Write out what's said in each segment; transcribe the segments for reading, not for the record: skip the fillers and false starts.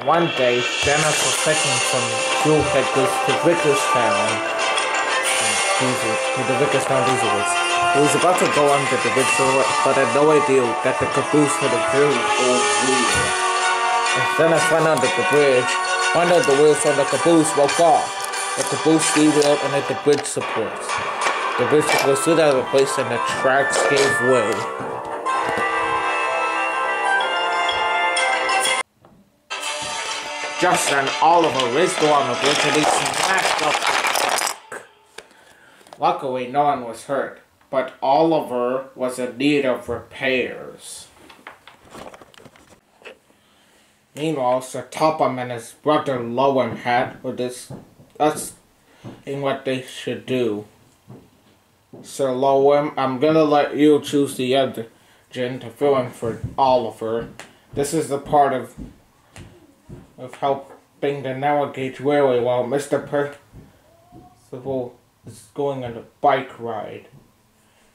One day, Dennis was taking some fuel Hectors to Vickerstown. To the Vickerstown diesels. He was about to go under the bridge, but had no idea that the caboose had a very old wheel. As Dennis went under the bridge, one of the wheels on the caboose broke off. The caboose derailed and hit the bridge supports. The bridge supports stood out of place and the tracks gave way. Just then, Oliver raced along the bridge and he smashed up. Luckily, no one was hurt, but Oliver was in need of repairs. Meanwhile, Sir Topham and his brother Lowham Hatt were discussing what they should do. Sir Lowham, I'm gonna let you choose the engine to fill in for Oliver. This is the part of helping to navigate railway while Mr. Percival is going on a bike ride.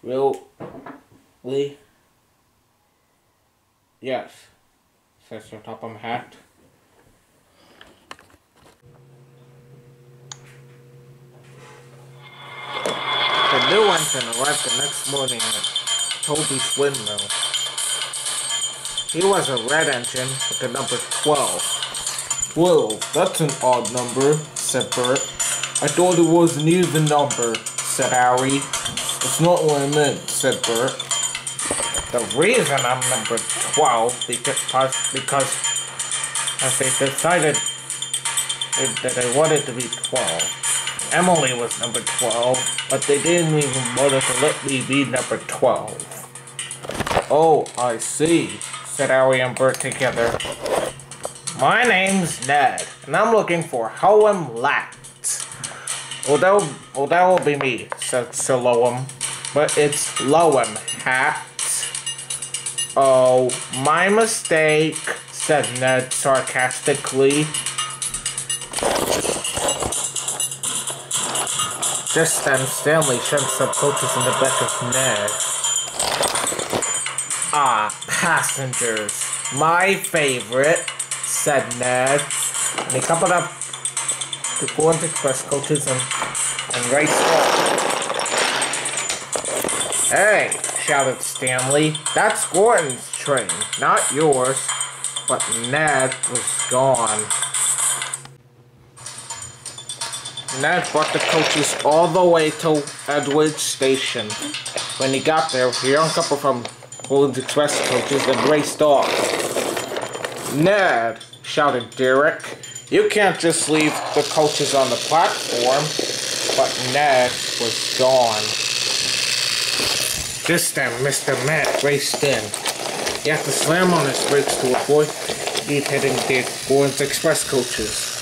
Really? Yes, says Sir Topham Hatt. The new engine arrived the next morning at Toby's windmill. He was a red engine with the number 12. 12, that's an odd number, said Bert. I thought it was an even number, said Arry. That's not what I meant, said Bert. The reason I'm number 12 because as they decided that they wanted to be 12. Emily was number 12, but they didn't even bother to let me be number 12. Oh, I see, said Arry and Bert together. My name's Ned, and I'm looking for Lowham Hatt. Well, that will be me, said Sir Lowham. But it's Lowham Hatt. Oh, my mistake, said Ned sarcastically. Just then, Stanley sent some coaches in the back of Ned. Ah, passengers, my favorite, said Ned, and he coupled up the Gordon's Express coaches and raced off. Hey, shouted Stanley, that's Gordon's train, not yours. But Ned was gone. Ned brought the coaches all the way to Edward's station. When he got there, he hung a couple from Gordon's Express coaches and raced off. Ned, shouted Derek, you can't just leave the coaches on the platform. But Ned was gone. Just then, Mr. Matt raced in. He had to slam on his brakes to avoid hitting the Gordon's Express coaches.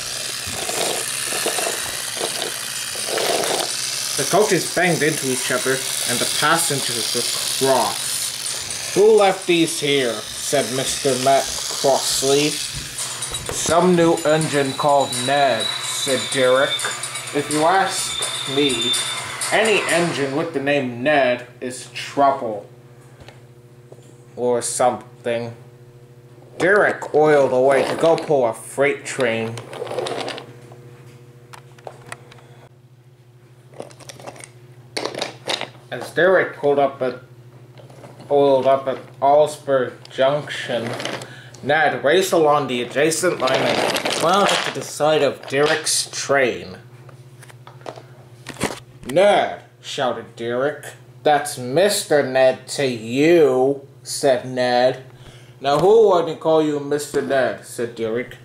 The coaches banged into each other, and the passengers were cross. Who left these here? Said Mr. Matt crossly. Some new engine called Ned, said Derek. If you ask me, any engine with the name Ned is trouble. Or something. Derek oiled away to go pull a freight train. As Derek oiled up at Allsburg Junction, Ned raced along the adjacent line and wound up to the side of Derek's train. Ned, shouted Derek. That's Mr. Ned to you, said Ned. Now who wouldn't call you Mr. Ned, said Derek.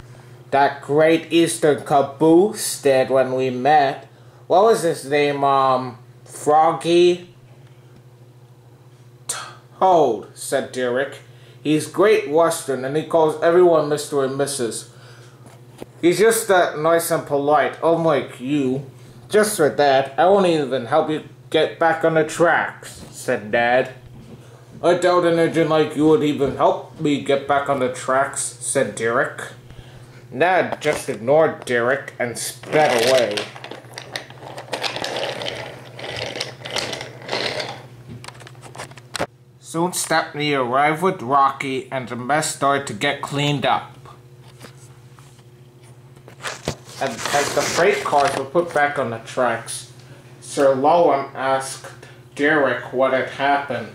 That Great Eastern caboose did when we met. What was his name, Froggy? Toad, said Derek. He's Great Western and he calls everyone Mr. and Mrs. He's just that nice and polite, unlike you. Just for that, I won't even help you get back on the tracks, said Ned. I doubt an engine like you would even help me get back on the tracks, said Derek. Ned just ignored Derek and sped away. Soon Stepney arrived with Rocky and the mess started to get cleaned up. And as the freight cars were put back on the tracks, Sir Lowham asked Derek what had happened.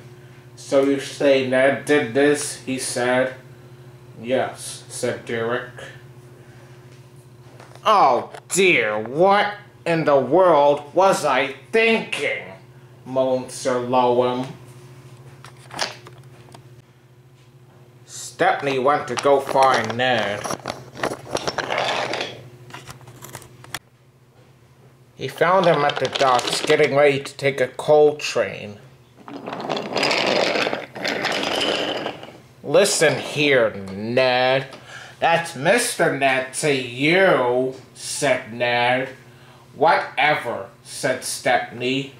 "So you say Ned did this?" he said. "Yes," said Derek. "Oh dear, what in the world was I thinking?" moaned Sir Lowham. Stepney went to go find Ned. He found him at the docks, getting ready to take a coal train. "Listen here, Ned. That's Mr. Ned to you," said Ned. "Whatever," said Stepney.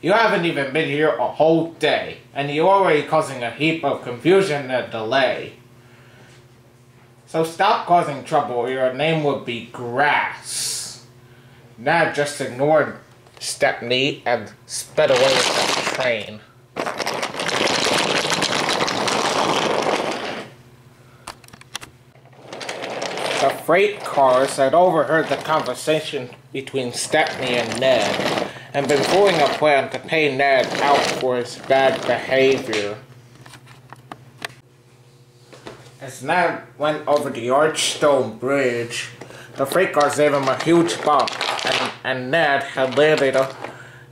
"You haven't even been here a whole day, and you're already causing a heap of confusion and delay. So stop causing trouble or your name would be Grass." Ned just ignored Stepney and sped away with the train. The freight cars had overheard the conversation between Stepney and Ned, and been forming a plan to pay Ned out for his bad behavior. As Ned went over the archstone bridge, the freight cars gave him a huge bump, and Ned had landed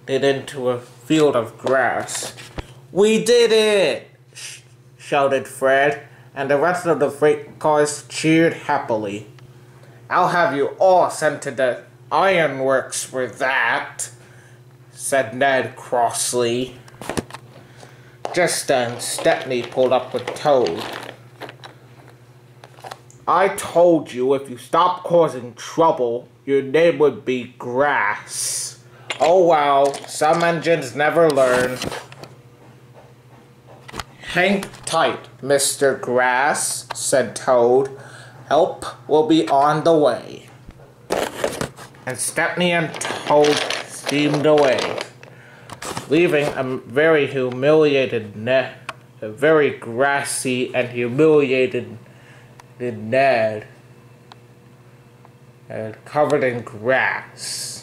into a field of grass. "We did it!" shouted Fred, and the rest of the freight cars cheered happily. "I'll have you all sent to the ironworks for that," said Ned crossly. Just then, Stepney pulled up with Toad. "I told you if you stopped causing trouble, your name would be Grass." "Oh well, some engines never learn." "Hang tight, Mr. Grass," said Toad. "Help will be on the way." And Stepney and Toad steamed away, leaving a very humiliated Ned, a very grassy and humiliated Ned, and covered in grass.